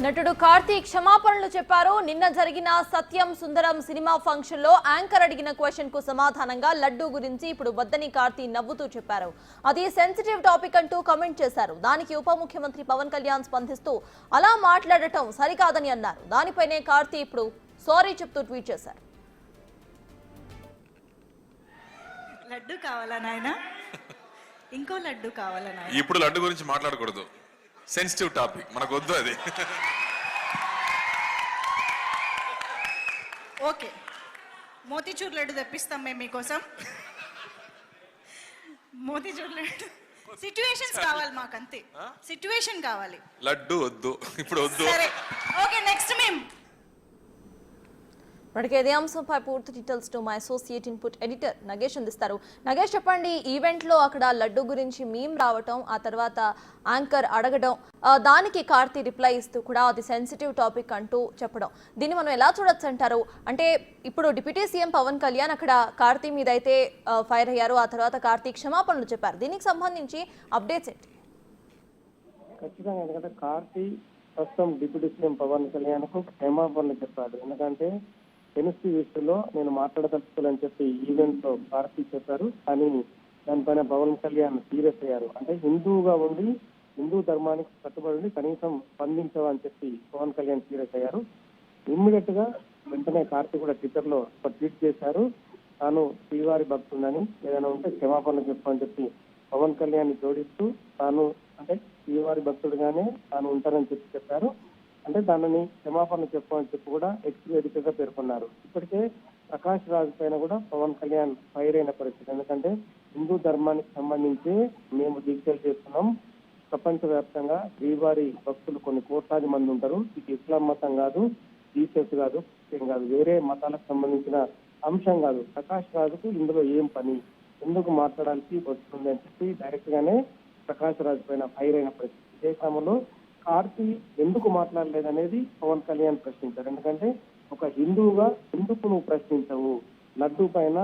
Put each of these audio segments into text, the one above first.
నటుడు కార్తీక్ క్షమాపణలు చెప్పారు. నిన్న జరిగిన సత్యం సుందరం సినిమా ఫంక్షన్ లో యాంకర్ అడిగిన క్వశ్చన్ కు సమాధానంగా లడ్డు గురించి ఇప్పుడు వద్దని కార్తీక్ నవ్వుతూ చెప్పారు. అది సెన్సిటివ్ టాపిక్ అంటూ కామెంట్ చేశారు. దానికి ఉప ముఖ్యమంత్రి పవన్ కళ్యాణ్ స్పందిస్తూ అలా మాట్లాడటం సరికాదని అన్నారు. దానిపైనే కార్తీక్ ఇప్పుడు సారీ చెప్తూ ట్వీట్ చేశారు. లడ్డు కావాలా నాయనా? ఇంకో లడ్డు కావాలా నాయనా? ఇప్పుడు లడ్డు గురించి మాట్లాడకూడదు, సెన్సిటివ్ టాపిక్, మనకు వద్దు అది. ఓకే, మోతీచూర్ లడ్డు తెప్పిస్తాం మేము మీకోసం. మోతీచూర్ లడ్డు సిచ్యువేషన్స్ కావాలి మాకు, అంతే. సిచ్యువేషన్ కావాలి, లడ్డు వద్దు, ఇప్పుడు వద్దు. సరే ఓకే, నెక్స్ట్ మేము ఇదే అంశంపై పూర్తి details to my associate input editor Nagesh అందిస్తారు. నగేష్, చెప్పండి, ఈవెంట్లో అక్కడ లడ్డు గురించి మీమ్ రావటం, ఆ తర్వాత యాంకర్ అడగడం, దానికి కార్తీ రిప్లై ఇస్తూ కూడా అది సెన్సిటివ్ టాపిక్ అంటూ చెప్పడం, దీన్ని మనం ఎలా చూడొచ్చు అంటారు? అంటే ఇప్పుడు డిప్యూటీ సీఎం పవన్ కళ్యాణ్ అక్కడ కార్తీ మీద అయితే ఫైర్ అయ్యారు, ఆ తర్వాత కార్తీ క్షమాపణలు చెప్పారు. దీనికి సంబంధించి అప్డేట్స్ ఏంటి? ఖచ్చితంగా, ఎందుకంటే కార్తీ ప్రస్తుతం డిప్యూటీ సీఎం పవన్ కళ్యాణ్ కు క్షమాపణలు చెప్పాడు. ఎందుకంటే ఎన్ఎస్సీ విషయంలో నేను మాట్లాడదలుచుకోవాలని చెప్పి ఈవెంట్ లో కార్తీ చెప్పారు. కానీ దానిపైన పవన్ కళ్యాణ్ సీరియస్ అయ్యారు. అంటే హిందూగా ఉండి హిందూ ధర్మానికి కట్టుబడి కనీసం స్పందించవని చెప్పి పవన్ కళ్యాణ్ సీరియస్ అయ్యారు. ఇమ్మీడియట్ గా వెంటనే కార్తీ కూడా ట్విట్టర్ లో ఒక ట్వీట్ చేశారు. తాను శ్రీవారి భక్తుందని, ఏదైనా ఉంటే క్షమాపణలు చెప్పని చెప్పి పవన్ కళ్యాణ్ జోడిస్తూ తాను అంటే శ్రీవారి భక్తుడుగానే తాను ఉంటానని చెప్పి చెప్పారు. అంటే దానిని క్షమాపణ చెప్పమని చెప్పి కూడా ఎక్స్ వేదికగా పేర్కొన్నారు. ఇప్పటికే ప్రకాష్ రాజ్ పైన కూడా పవన్ కళ్యాణ్ ఫైర్ అయిన పరిస్థితి. ఎందుకంటే హిందూ ధర్మానికి సంబంధించి మేము దీక్షలు చేస్తున్నాం, ప్రపంచ వ్యాప్తంగా శ్రీవారి భక్తులు కొన్ని కోట్లాది మంది ఉంటారు, ఇది ఇస్లాం మతం కాదు, జీసస్ కాదు, క్రిస్టియన్ కాదు, వేరే మతాలకు సంబంధించిన అంశం కాదు. ప్రకాష్ రాజుకు ఇందులో ఏం పని, ఎందుకు మాట్లాడాల్సి వస్తుంది అని చెప్పి డైరెక్ట్ గానే ప్రకాష్ రాజ్ పైన ఫైర్ అయిన పరిస్థితి. ఇదే క్రమంలో కార్తీ ఎందుకు మాట్లాడలేదనేది పవన్ కళ్యాణ్ ప్రశ్నించారు. ఎందుకంటే ఒక హిందువుగా ఎందుకు నువ్వు ప్రశ్నించవు, లడ్డు పైన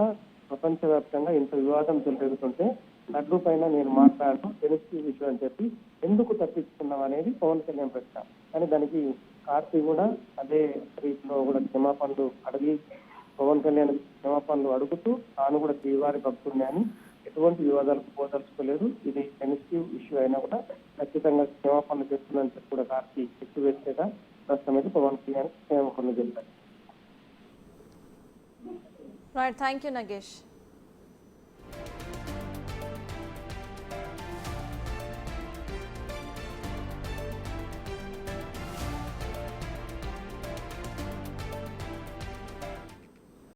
ప్రపంచవ్యాప్తంగా ఇంత వివాదం చెలరేగుతుంటే లడ్డు పైన నేను మాట్లాడను, తెలుసు విషయం అని చెప్పి ఎందుకు తప్పించుకున్నావు అనేది పవన్ కళ్యాణ్ ప్రశ్న. కానీ దానికి కార్తీ కూడా అదే రీతిలో కూడా క్షమాపణలు అడిగి పవన్ కళ్యాణ్ క్షమాపణలు అడుగుతూ తాను కూడా శ్రీవారి భక్తుడిని అని ఎటువంటి వివాదాలకు పోదలుచుకోలేదు. ఇది సెన్సిటివ్ ఇష్యూ అయినా కూడా ఖచ్చితంగా క్షమాపణలు చేస్తుందని చెప్పి కూడా కార్తీ ఎక్కువ వేసేగా ప్రస్తుతం అయితే పవన్ కళ్యాణ్ క్షమాపణలు చెప్పారు. Right, thank you Nagesh.